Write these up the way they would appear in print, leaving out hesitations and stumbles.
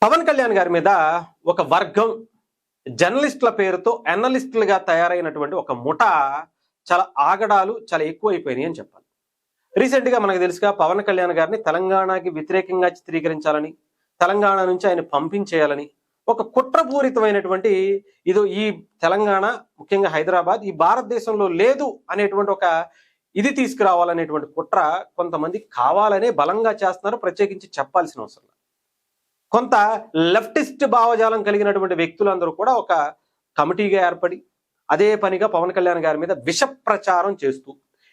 పవన్ కళ్యాణ్ గారి మీద ఒక వర్గం జర్నలిస్టుల పేరుతో అనలిస్టులుగా తయారైనటువంటి ఒక ముఠ చాలా ఆగడాలు చాలా ఎక్కువైపోయినాయి అని చెప్పాలి. రీసెంట్గా మనకు తెలుసుగా పవన్ కళ్యాణ్ గారిని తెలంగాణకి వ్యతిరేకంగా చిత్రీకరించాలని, తెలంగాణ నుంచి ఆయన పంపించేయాలని ఒక కుట్రపూరితమైనటువంటి ఈ తెలంగాణ, ముఖ్యంగా హైదరాబాద్ ఈ భారతదేశంలో లేదు అనేటువంటి ఒక ఇది తీసుకురావాలనేటువంటి కుట్ర కొంతమంది కావాలనే బలంగా చేస్తున్నారు. ప్రత్యేకించి చెప్పాల్సిన అవసరం. కొంత లెఫ్టిస్ట్ భావజాలం కలిగినటువంటి వ్యక్తులందరూ కూడా ఒక కమిటీగా ఏర్పడి అదే పనిగా పవన్ కళ్యాణ్ గారి మీద విష ప్రచారం చేస్తూ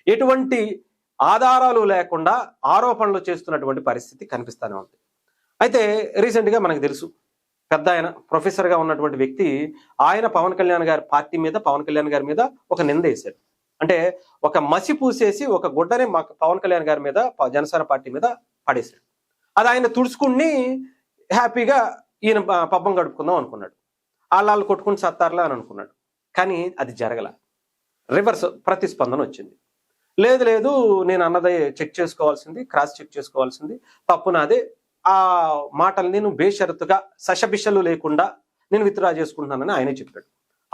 ఎటువంటి ఆధారాలు లేకుండా ఆరోపణలు చేస్తున్నటువంటి పరిస్థితి కనిపిస్తూనే ఉంది. అయితే రీసెంట్గా మనకు తెలుసు, పెద్ద ఆయన ప్రొఫెసర్గా ఉన్నటువంటి వ్యక్తి ఆయన పవన్ కళ్యాణ్ గారి పార్టీ మీద, పవన్ కళ్యాణ్ గారి మీద ఒక నింద వేశాడు. అంటే ఒక మసి పూసేసి ఒక గుడ్డని పవన్ కళ్యాణ్ గారి మీద, జనసేన పార్టీ మీద పడేశాడు. అది ఆయన తుడుచుకుని హ్యాపీగా ఈయన పబ్బం గడుపుకుందాం అనుకున్నాడు. వాళ్ళు కొట్టుకుని సత్తారులా అని అనుకున్నాడు. కానీ అది జరగల. రివర్స్ ప్రతిస్పందన వచ్చింది. లేదు లేదు, నేను అన్నదే చెక్ చేసుకోవాల్సింది, క్రాస్ చెక్ చేసుకోవాల్సింది, తప్పు నాదే, ఆ మాటల్ని నేను బేషరతుగా సశబిషలు లేకుండా నేను విత్డ్రా చేసుకుంటున్నానని ఆయనే చెప్పాడు.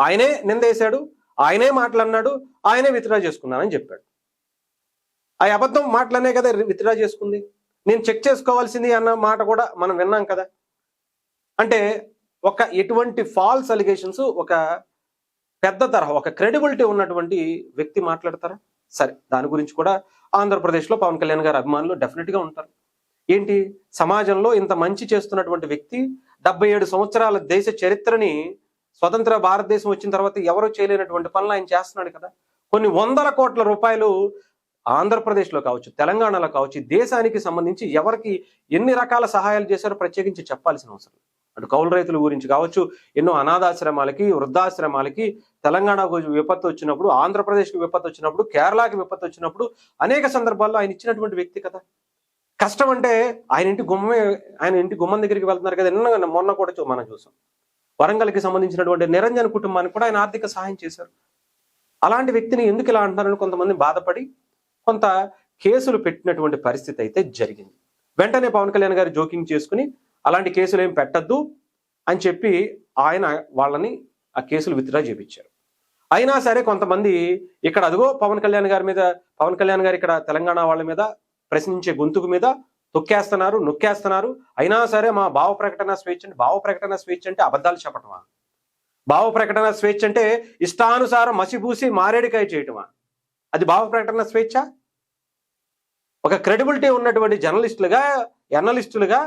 ఆయనే నిందేశాడు, ఆయనే మాటలన్నాడు, ఆయనే విత్డ్రా చేసుకున్నానని చెప్పాడు. ఆ అబద్ధం మాటలనే కదా విత్డ్రా చేసుకుంది. నేను చెక్ చేసుకోవాల్సింది అన్న మాట కూడా మనం విన్నాం కదా. అంటే ఒక ఎటువంటి ఫాల్స్ అలిగేషన్స్ ఒక పెద్ద తరహా ఒక క్రెడిబిలిటీ ఉన్నటువంటి వ్యక్తి మాట్లాడతారా? సరే, దాని గురించి కూడా ఆంధ్రప్రదేశ్లో పవన్ కళ్యాణ్ గారి అభిమానులు డెఫినెట్గా ఉంటారు. ఏంటి, సమాజంలో ఇంత మంచి చేస్తున్నటువంటి వ్యక్తి 77 సంవత్సరాల దేశ చరిత్రని, స్వతంత్ర భారతదేశం వచ్చిన తర్వాత ఎవరో చేయలేనటువంటి పనులు ఆయన చేస్తున్నాడు కదా. కొన్ని వందల కోట్ల రూపాయలు ఆంధ్రప్రదేశ్లో కావచ్చు, తెలంగాణలో కావచ్చు, దేశానికి సంబంధించి ఎవరికి ఎన్ని రకాల సహాయాలు చేశారో ప్రత్యేకించి చెప్పాల్సిన అవసరం. అటు కౌలు రైతుల గురించి కావచ్చు, ఎన్నో అనాథాశ్రమాలకి, వృద్ధాశ్రమాలకి, తెలంగాణకు విపత్తు వచ్చినప్పుడు, ఆంధ్రప్రదేశ్కి విపత్తు వచ్చినప్పుడు, కేరళకి విపత్తు వచ్చినప్పుడు అనేక సందర్భాల్లో ఆయన ఇచ్చినటువంటి వ్యక్తి కదా. కష్టం అంటే ఆయన ఇంటి గుమ్మం దగ్గరికి వెళ్తున్నారు కదా. మొన్న కూడా మనం చూసాం, వరంగల్కి సంబంధించినటువంటి నిరంజన్ కుటుంబానికి కూడా ఆయన ఆర్థిక సహాయం చేశారు. అలాంటి వ్యక్తిని ఎందుకు ఇలా అంటున్నారని కొంతమంది బాధపడి కొంత కేసులు పెట్టినటువంటి పరిస్థితి అయితే జరిగింది. వెంటనే పవన్ కళ్యాణ్ గారు జోకింగ్ చేసుకుని అలాంటి కేసులు ఏం పెట్టద్దు అని చెప్పి ఆయన వాళ్ళని ఆ కేసులు విత్డ్రా చేయించారు. అయినా సరే కొంతమంది ఇక్కడ అదిగో పవన్ కళ్యాణ్ గారు ఇక్కడ తెలంగాణ వాళ్ళ మీద ప్రశ్నించే గొంతుకు మీద తొక్కేస్తున్నారు, నొక్కేస్తున్నారు. అయినా సరే మా భావ ప్రకటన స్వేచ్ఛ అంటే అబద్ధాలు చెప్పటమా? భావ ప్రకటన స్వేచ్ఛ అంటే ఇష్టానుసారం మసిపూసి మారేడికాయ చేయటమా? అది భావ ప్రకటన స్వేచ్ఛ? ఒక క్రెడిబిలిటీ ఉన్నటువంటి జర్నలిస్టులుగా, ఎర్నలిస్టులుగా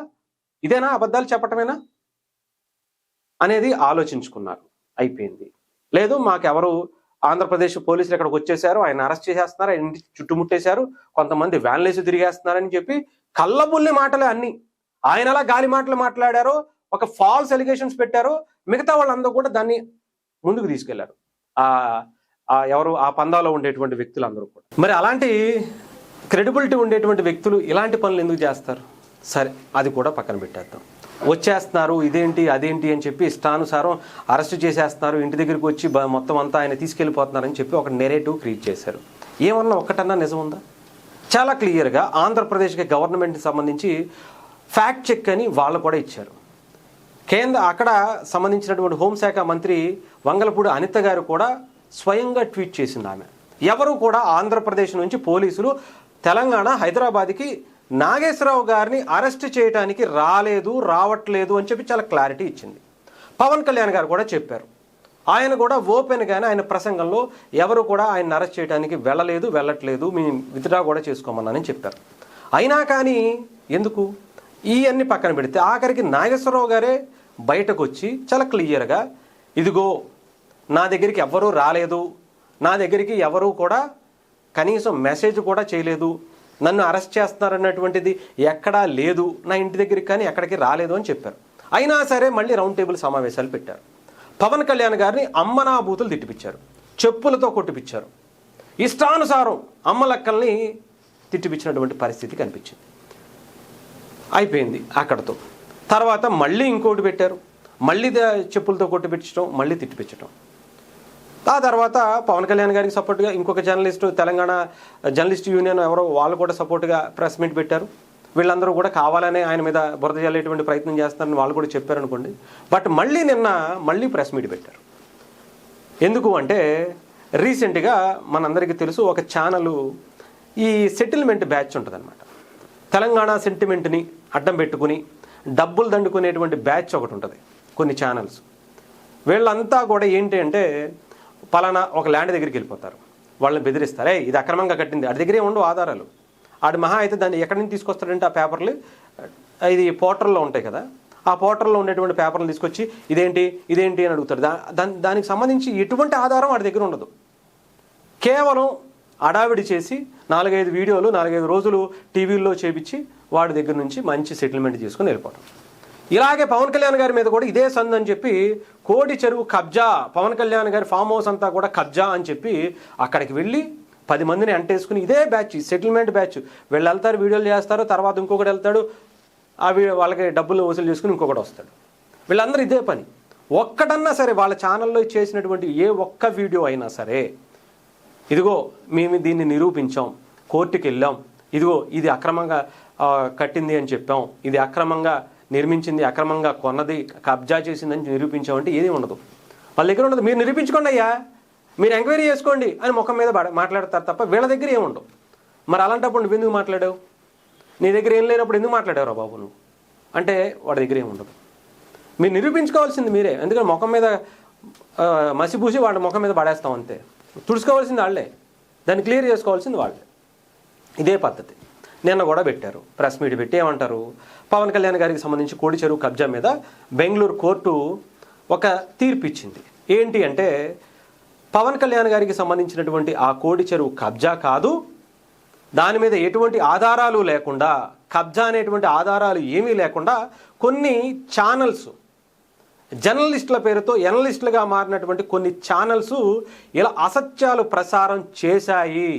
ఇదేనా అబద్ధాలు చెప్పటమేనా అనేది ఆలోచించుకున్నారు. అయిపోయింది. లేదు, మాకెవరు ఆంధ్రప్రదేశ్ పోలీసులు ఇక్కడికి వచ్చేసారు, ఆయన అరెస్ట్ చేసేస్తున్నారు, ఆయన ఇంటికి చుట్టుముట్టేశారు, కొంతమంది వ్యాన్లేసి తిరిగేస్తున్నారని చెప్పి కళ్ళబుల్లి మాటలే అన్ని. ఆయన అలా గాలి మాటలు మాట్లాడారో, ఒక ఫాల్స్ ఎలిగేషన్స్ పెట్టారో, మిగతా వాళ్ళందరూ కూడా దాన్ని ముందుకు తీసుకెళ్లారు. ఎవరు ఆ పందాలో ఉండేటువంటి వ్యక్తులందరూ కూడా. మరి అలాంటి క్రెడిబిలిటీ ఉండేటువంటి వ్యక్తులు ఇలాంటి పనులు ఎందుకు చేస్తారు? సరే, అది కూడా పక్కన పెట్టేద్దాం. వచ్చేస్తున్నారు, ఇదేంటి అదేంటి అని చెప్పి ఇష్టానుసారం అరెస్ట్ చేసేస్తున్నారు, ఇంటి దగ్గరికి వచ్చి మొత్తం అంతా ఆయన తీసుకెళ్ళిపోతున్నారని చెప్పి ఒక నెరేటివ్ క్రియేట్ చేశారు. ఏమన్నా ఒక్కటన్నా నిజం ఉందా? చాలా క్లియర్గా ఆంధ్రప్రదేశ్కి గవర్నమెంట్కి సంబంధించి ఫ్యాక్ట్ చెక్ అని వాళ్ళు కూడా ఇచ్చారు. అక్కడ సంబంధించినటువంటి హోంశాఖ మంత్రి వంగలపూడి అనిత గారు కూడా స్వయంగా ట్వీట్ చేసింది. ఆమె ఎవరు కూడా ఆంధ్రప్రదేశ్ నుంచి పోలీసులు తెలంగాణ హైదరాబాద్కి నాగేశ్వరరావు గారిని అరెస్ట్ చేయడానికి రావట్లేదు అని చెప్పి చాలా క్లారిటీ ఇచ్చింది. పవన్ కళ్యాణ్ గారు కూడా చెప్పారు. ఆయన కూడా ఓపెన్గానే ఆయన ప్రసంగంలో ఎవరు కూడా ఆయన అరెస్ట్ చేయడానికి వెళ్ళట్లేదు, మేము విత్డ్రా కూడా చేసుకోమన్నానని చెప్పారు. అయినా కానీ ఎందుకు ఇవన్నీ పక్కన పెడితే ఆఖరికి నాగేశ్వరరావు గారే బయటకు వచ్చి చాలా క్లియర్గా, ఇదిగో నా దగ్గరికి ఎవ్వరూ రాలేదు, నా దగ్గరికి ఎవరూ కూడా కనీసం మెసేజ్ కూడా చేయలేదు, నన్ను అరెస్ట్ చేస్తున్నారన్నటువంటిది ఎక్కడా లేదు, నా ఇంటి దగ్గరికి కానీ ఎక్కడికి రాలేదు అని చెప్పారు. అయినా సరే మళ్ళీ రౌండ్ టేబుల్ సమావేశాలు పెట్టారు. పవన్ కళ్యాణ్ గారిని అమ్మనా బూతులు తిట్టిపించారు, చెప్పులతో కొట్టిపించారు, ఇష్టానుసారం అమ్మలక్కల్ని తిట్టిపించినటువంటి పరిస్థితి కనిపించింది. అయిపోయింది అక్కడతో. తర్వాత మళ్ళీ ఇంకోటి పెట్టారు, మళ్ళీ చెప్పులతో కొట్టిపించడం, మళ్ళీ తిట్టిపించడం. ఆ తర్వాత పవన్ కళ్యాణ్ గారికి సపోర్ట్గా ఇంకొక జర్నలిస్టు, తెలంగాణ జర్నలిస్ట్ యూనియన్ ఎవరో వాళ్ళు కూడా సపోర్ట్గా ప్రెస్ మీట్ పెట్టారు. వీళ్ళందరూ కూడా కావాలనే ఆయన మీద బురద జల్లేటువంటి ప్రయత్నం చేస్తారని వాళ్ళు కూడా చెప్పారనుకోండి. బట్ మళ్ళీ ప్రెస్ మీట్ పెట్టారు. ఎందుకు అంటే రీసెంట్గా మనందరికీ తెలుసు, ఒక ఛానల్ ఈ సెటిల్మెంట్ బ్యాచ్ ఉంటుందన్నమాట. తెలంగాణ సెంటిమెంట్ని అడ్డం పెట్టుకుని డబ్బులు దండుకునేటువంటి బ్యాచ్ ఒకటి ఉంటుంది కొన్ని ఛానల్స్. వీళ్ళంతా కూడా ఏంటి అంటే పలానా ఒక ల్యాండ్ దగ్గరికి వెళ్ళిపోతారు, వాళ్ళని బెదిరిస్తారు. ఇది అక్రమంగా కట్టింది, ఆడి దగ్గరే ఉండవు ఆధారాలు. ఆడి మహా అయితే దాన్ని ఎక్కడి నుంచి తీసుకొస్తాడంటే ఆ పేపర్లు ఇది పోర్టల్లో ఉంటాయి కదా, ఆ పోర్టల్లో ఉండేటువంటి పేపర్లు తీసుకొచ్చి ఇదేంటి అని అడుగుతాడు. దానికి సంబంధించి ఎటువంటి ఆధారం వాడి దగ్గర ఉండదు. కేవలం అడావిడి చేసి 4-5 వీడియోలు 4-5 రోజులు టీవీల్లో చేపించి వాడి దగ్గర నుంచి మంచి సెటిల్మెంట్ చేసుకుని వెళ్ళిపోవడం. ఇలాగే పవన్ కళ్యాణ్ గారి మీద కూడా ఇదే సందు అని చెప్పి కోడి చెరువు కబ్జా, పవన్ కళ్యాణ్ గారి ఫామ్ హౌస్ అంతా కూడా కబ్జా అని చెప్పి అక్కడికి వెళ్ళి 10 మందిని అంటేసుకుని ఇదే బ్యాచ్, సెటిల్మెంట్ బ్యాచ్. వీళ్ళు వెళ్తారు, వీడియోలు చేస్తారు, తర్వాత ఇంకొకటి వెళ్తాడు, వాళ్ళకి డబ్బులు వసూలు చేసుకుని ఇంకొకటి వస్తాడు. వీళ్ళందరూ ఇదే పని. ఒక్కటన్నా సరే వాళ్ళ ఛానల్లో చేసినటువంటి ఏ ఒక్క వీడియో అయినా సరే, ఇదిగో మేము దీన్ని నిరూపించాం, కోర్టుకి వెళ్ళాం, ఇదిగో ఇది అక్రమంగా కట్టింది అని చెప్పాం, ఇది అక్రమంగా నిర్మించింది, అక్రమంగా కొన్నది, కబ్జా చేసిందని నిరూపించామంటే ఏది ఉండదు. వాళ్ళ దగ్గర ఉండదు. మీరు నిరూపించుకోండి అయ్యా, మీరు ఎంక్వైరీ చేసుకోండి అని ముఖం మీద మాట్లాడతారు తప్ప వీళ్ళ దగ్గర ఏముండవు. మరి అలాంటప్పుడు నువ్వు ఎందుకు మాట్లాడావు? నీ దగ్గర ఏం లేనప్పుడు ఎందుకు మాట్లాడావు బాబు నువ్వు అంటే వాడి దగ్గర ఏముండదు. మీరు నిరూపించుకోవాల్సింది మీరే. ఎందుకంటే ముఖం మీద మసిపూసి వాడి ముఖం మీద పడేస్తాం అంతే. తుడుచుకోవాల్సింది వాళ్ళే, దాన్ని క్లియర్ చేసుకోవాల్సింది వాళ్ళే. ఇదే పద్ధతి. నిన్న కూడా పెట్టారు ప్రెస్ మీట్ పెట్టి. ఏమంటారు? పవన్ కళ్యాణ్ గారికి సంబంధించి కోడి చెరువు కబ్జా మీద బెంగళూరు కోర్టు ఒక తీర్పు ఇచ్చింది. ఏంటి అంటే పవన్ కళ్యాణ్ గారికి సంబంధించినటువంటి ఆ కోడి చెరువు కబ్జా కాదు, దాని మీద ఎటువంటి ఆధారాలు లేకుండా, కబ్జా అనేటువంటి ఆధారాలు ఏమీ లేకుండా కొన్ని ఛానల్స్, జర్నలిస్టుల పేరుతో ఎనలిస్టులుగా మారినటువంటి కొన్ని ఛానల్స్ ఇలా అసత్యాలు ప్రసారం చేశాయి.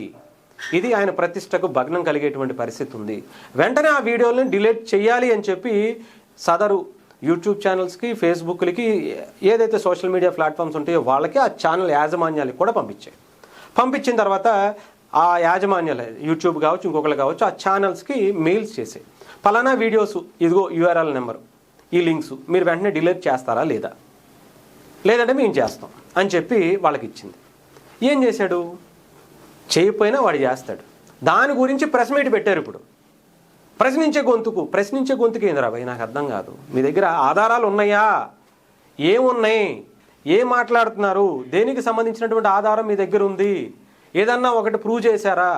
ఇది ఆయన ప్రతిష్టకు భగ్నం కలిగేటువంటి పరిస్థితి ఉంది. వెంటనే ఆ వీడియోలను డిలీట్ చేయాలి అని చెప్పి సదరు యూట్యూబ్ ఛానల్స్కి, ఫేస్బుక్లకి, ఏదైతే సోషల్ మీడియా ప్లాట్ఫామ్స్ ఉంటాయో వాళ్ళకి ఆ ఛానల్ యాజమాన్యాలకు కూడా పంపించాయి. పంపించిన తర్వాత ఆ యాజమాన్యాలు, యూట్యూబ్ కావచ్చు, ఇంకొకరు కావచ్చు, ఆ ఛానల్స్కి మెయిల్స్ చేసాయి. పలానా వీడియోస్, ఇదిగో యూఆర్ఎల్ నెంబరు, ఈ లింక్స్ మీరు వెంటనే డిలీట్ చేస్తారా లేదా, లేదంటే మేము చేస్తాం అని చెప్పి వాళ్ళకి ఇచ్చింది. ఏం చేశాడు? చేయకపోయినా వాడు చేస్తాడు. దాని గురించి ప్రెస్ మీట్ పెట్టారు. ఇప్పుడు ప్రశ్నించే గొంతుకు ఏందిరా భయ్? నాకు అర్థం కాదు. మీ దగ్గర ఆధారాలు ఉన్నాయా? ఏమున్నాయి? ఏం మాట్లాడుతున్నారు? దేనికి సంబంధించినటువంటి ఆధారం మీ దగ్గర ఉంది? ఏదన్నా ఒకటి ప్రూవ్ చేశారా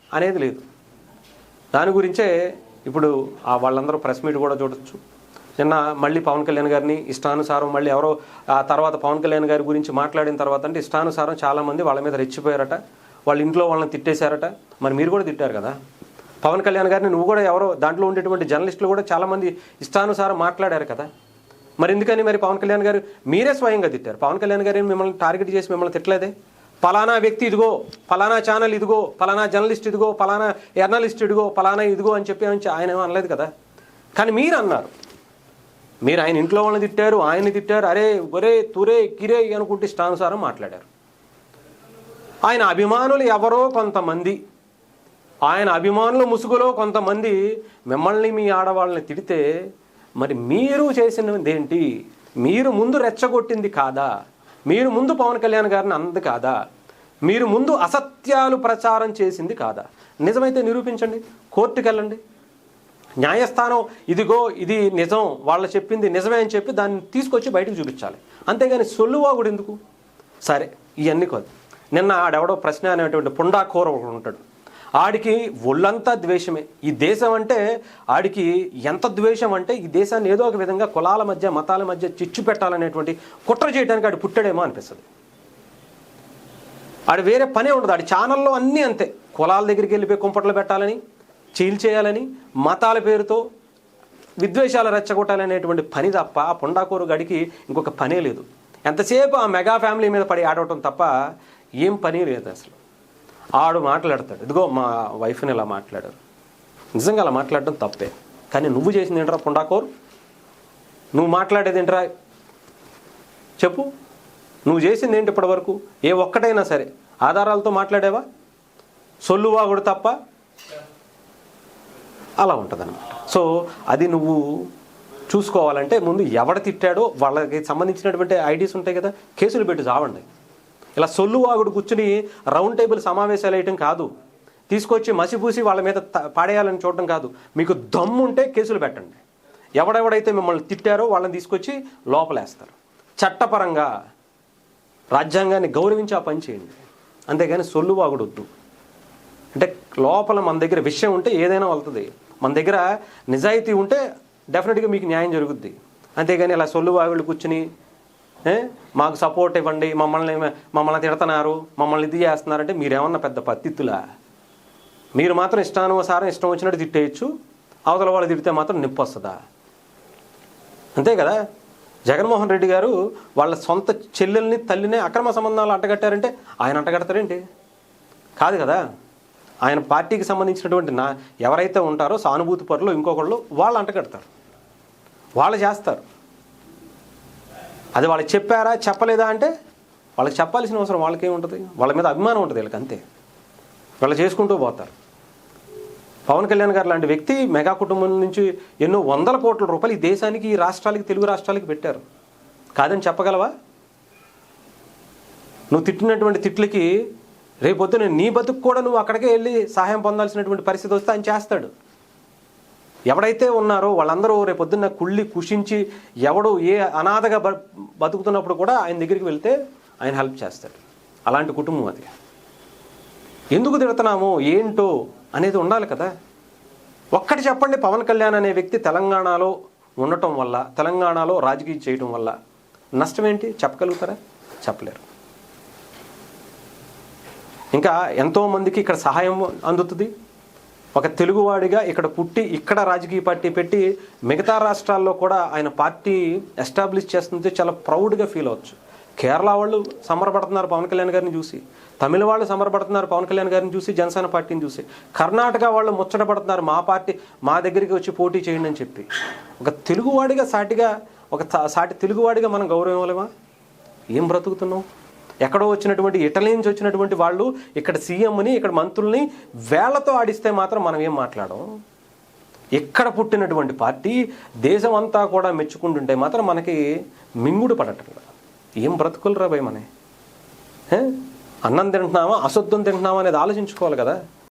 అనేది లేదు. దాని గురించే ఇప్పుడు వాళ్ళందరూ ప్రెస్ మీట్ కూడా చూడొచ్చు. నిన్న మళ్ళీ పవన్ కళ్యాణ్ గారిని ఇష్టానుసారం, మళ్ళీ ఎవరో ఆ తర్వాత పవన్ కళ్యాణ్ గారి గురించి మాట్లాడిన తర్వాత అంటే ఇష్టానుసారం చాలామంది వాళ్ళ మీద రెచ్చిపోయారట, వాళ్ళ ఇంట్లో వాళ్ళని తిట్టేశారట. మరి మీరు కూడా తిట్టారు కదా పవన్ కళ్యాణ్ గారిని. నువ్వు కూడా ఎవరో దాంట్లో ఉండేటువంటి జర్నలిస్టులు కూడా చాలామంది ఇష్టానుసారం మాట్లాడారు కదా. మరి ఎందుకని మరి పవన్ కళ్యాణ్ గారు మీరే స్వయంగా తిట్టారు? పవన్ కళ్యాణ్ గారు మిమ్మల్ని టార్గెట్ చేసి మిమ్మల్ని తిట్టలేదే. పలానా వ్యక్తి ఇదిగో, పలానా ఛానల్ ఇదిగో, పలానా జర్నలిస్ట్ ఇదిగో, పలానా ఎర్నలిస్ట్ ఇదిగో, పలానా ఇదిగో అని చెప్పి ఆయన ఏమో అనలేదు కదా. కానీ మీరు అన్నారు. మీరు ఆయన ఇంట్లో వాళ్ళని తిట్టారు, ఆయన్ని తిట్టారు, అరే ఒరే తురే కిరే అనుకుంటే ఇష్టానుసారం మాట్లాడారు. ఆయన అభిమానులు ఎవరో కొంతమంది, ఆయన అభిమానుల ముసుగులో కొంతమంది మిమ్మల్ని, మీ ఆడవాళ్ళని తిడితే మరి మీరు చేసినది ఏంటి? మీరు ముందు రెచ్చగొట్టింది కాదా? మీరు ముందు పవన్ కళ్యాణ్ గారిని అన్నది కాదా? మీరు ముందు అసత్యాలు ప్రచారం చేసింది కాదా? నిజమైతే నిరూపించండి, కోర్టుకు వెళ్ళండి, న్యాయస్థానం ఇదిగో ఇది నిజం, వాళ్ళు చెప్పింది నిజమే అని చెప్పి దాన్ని తీసుకొచ్చి బయటకు చూపించాలి. అంతేగాని సొల్లువాగుడు ఎందుకు? సరే ఇవన్నీ కాదు. నిన్న ఆడెవడో ప్రశ్న అనేటువంటి పుండాకోర ఒకడు ఉంటాడు. ఆడికి ఒళ్ళంతా ద్వేషమే. ఈ దేశం అంటే ఆడికి ఎంత ద్వేషం అంటే ఈ దేశాన్ని ఏదో ఒక విధంగా కులాల మధ్య, మతాల మధ్య చిచ్చు పెట్టాలనేటువంటి కుట్ర చేయడానికి ఆడు పుట్టాడేమో అనిపిస్తుంది. ఆడు వేరే పనే ఉండదు. ఆడి ఛానల్లో అన్నీ అంతే. కులాల దగ్గరికి వెళ్ళిపోయి కుంపట్లు పెట్టాలని, చీల్చేయాలని, మతాల పేరుతో విద్వేషాలు రెచ్చగొట్టాలనేటువంటి పని తప్ప ఆ పుండాకోరు గడికి ఇంకొక పనే లేదు. ఎంతసేపు ఆ మెగా ఫ్యామిలీ మీద పడి ఆడవటం తప్ప ఏం పని లేదు అసలు. ఆడు మాట్లాడతాడు, ఇదిగో మా వైఫ్ని ఇలా మాట్లాడారు. నిజంగా అలా మాట్లాడడం తప్పే. కానీ నువ్వు చేసింది ఏంట్రా పుండాకోరు? నువ్వు మాట్లాడేది ఏంట్రా చెప్పు? నువ్వు చేసింది ఏంటి ఇప్పటి వరకు? ఏ ఒక్కటైనా సరే ఆధారాలతో మాట్లాడేవా? సొల్లువాగుడు తప్ప అలా ఉంటుంది అనమాట. సో అది నువ్వు చూసుకోవాలంటే ముందు ఎవడ తిట్టాడో వాళ్ళకి సంబంధించినటువంటి ఐడీస్ ఉంటాయి కదా, కేసులు పెట్టి చావండి. ఇలా సొల్లువాగుడు కూర్చుని రౌండ్ టేబుల్ సమావేశాలు వేయటం కాదు, తీసుకొచ్చి మసిపూసి వాళ్ళ మీద పాడేయాలని చూడటం కాదు. మీకు దమ్ము ఉంటే కేసులు పెట్టండి. ఎవడెవడైతే మిమ్మల్ని తిట్టారో వాళ్ళని తీసుకొచ్చి లోపలేస్తారు. చట్టపరంగా రాజ్యాంగాన్ని గౌరవించి ఆ పని చేయండి, అంతేగాని సొల్లువాగుడొద్దు. అంటే లోపల మన దగ్గర విషయం ఉంటే ఏదైనా వెళ్తుంది, మన దగ్గర నిజాయితీ ఉంటే డెఫినెట్గా మీకు న్యాయం జరుగుద్ది. అంతేగాని ఇలా సొల్లువాగుళ్ళు కూర్చుని మాకు సపోర్ట్ ఇవ్వండి, మమ్మల్ని తిడుతున్నారు, మమ్మల్ని ఇది చేస్తున్నారంటే మీరేమన్నా పెద్ద పత్తిత్తులా? మీరు మాత్రం ఇష్టానుసారం ఇష్టం వచ్చినట్టు తిట్టేయచ్చు, అవతల వాళ్ళు తిడితే మాత్రం నిప్పు వస్తుందా? అంతే కదా. జగన్మోహన్ రెడ్డి గారు వాళ్ళ సొంత చెల్లెల్ని తల్లినే అక్రమ సంబంధాలు అంటగట్టారంటే ఆయన అంటగడతారేంటి? కాదు కదా. ఆయన పార్టీకి సంబంధించినటువంటి ఎవరైతే ఉంటారో సానుభూతి పరులు ఇంకొకళ్ళు వాళ్ళు అంటగడతారు, వాళ్ళు చేస్తారు. అది వాళ్ళకి చెప్పారా చెప్పలేదా అంటే వాళ్ళకి చెప్పాల్సిన అవసరం వాళ్ళకేముంటుంది, వాళ్ళ మీద అభిమానం ఉంటుంది వీళ్ళకి, అంతే. వాళ్ళు చేసుకుంటూ పోతారు. పవన్ కళ్యాణ్ గారు లాంటి వ్యక్తి మెగా కుటుంబం నుంచి ఎన్నో వందల కోట్ల రూపాయలు ఈ దేశానికి, ఈ రాష్ట్రాలకి, తెలుగు రాష్ట్రాలకి పెట్టారు. కాదని చెప్పగలవా? నువ్వు తిట్టినటువంటి తిట్లకి రేపొద్దున నీ బతుకు కూడా నువ్వు అక్కడికే వెళ్ళి సహాయం పొందాల్సినటువంటి పరిస్థితి వస్తే ఆయన చేస్తాడు. ఎవడైతే ఉన్నారో వాళ్ళందరూ రేపొద్దున్న కుళ్ళి కుషించి ఎవడు ఏ అనాథగా బతుకుతున్నప్పుడు కూడా ఆయన దగ్గరికి వెళ్తే ఆయన హెల్ప్ చేస్తాడు. అలాంటి కుటుంబం అది. ఎందుకు తిడుతున్నామో ఏంటో అనేది ఉండాలి కదా. ఒక్కటి చెప్పండి, పవన్ కళ్యాణ్ అనే వ్యక్తి తెలంగాణలో ఉండటం వల్ల, తెలంగాణలో రాజకీయం చేయటం వల్ల నష్టం ఏంటి చెప్పగలుగుతారా? చెప్పలేరు. ఇంకా ఎంతోమందికి ఇక్కడ సహాయం అందుతుంది. ఒక తెలుగువాడిగా ఇక్కడ పుట్టి ఇక్కడ రాజకీయ పార్టీ పెట్టి మిగతా రాష్ట్రాల్లో కూడా ఆయన పార్టీ ఎస్టాబ్లిష్ చేస్తుంటే చాలా ప్రౌడ్గా ఫీల్ అవ్వచ్చు. కేరళ వాళ్ళు సంబరపడుతున్నారు పవన్ కళ్యాణ్ గారిని చూసి, తమిళ వాళ్ళు సంబరపడుతున్నారు పవన్ కళ్యాణ్ గారిని చూసి, జనసేన పార్టీని చూసి, కర్ణాటక వాళ్ళు ముచ్చటపడుతున్నారు మా పార్టీ మా దగ్గరికి వచ్చి పోటీ చేయండి అని చెప్పి. ఒక తెలుగువాడిగా సాటి తెలుగువాడిగా మనం గౌరవం ఇవ్వలేమా? ఏం బ్రతుకుతున్నాం? ఎక్కడో వచ్చినటువంటి ఇటలీ నుంచి వచ్చినటువంటి వాళ్ళు ఇక్కడ సీఎంని, ఇక్కడ మంత్రుల్ని వేళ్లతో ఆడిస్తే మాత్రం మనం ఏం మాట్లాడం? ఇక్కడ పుట్టినటువంటి పార్టీ దేశం అంతా కూడా మెచ్చుకుంటుంటే మాత్రం మనకి మింగుడు పడటం. ఏం బ్రతుకులు రా భయ? అన్నం తింటున్నామా అశుద్ధం తింటున్నామా అనేది ఆలోచించుకోవాలి కదా.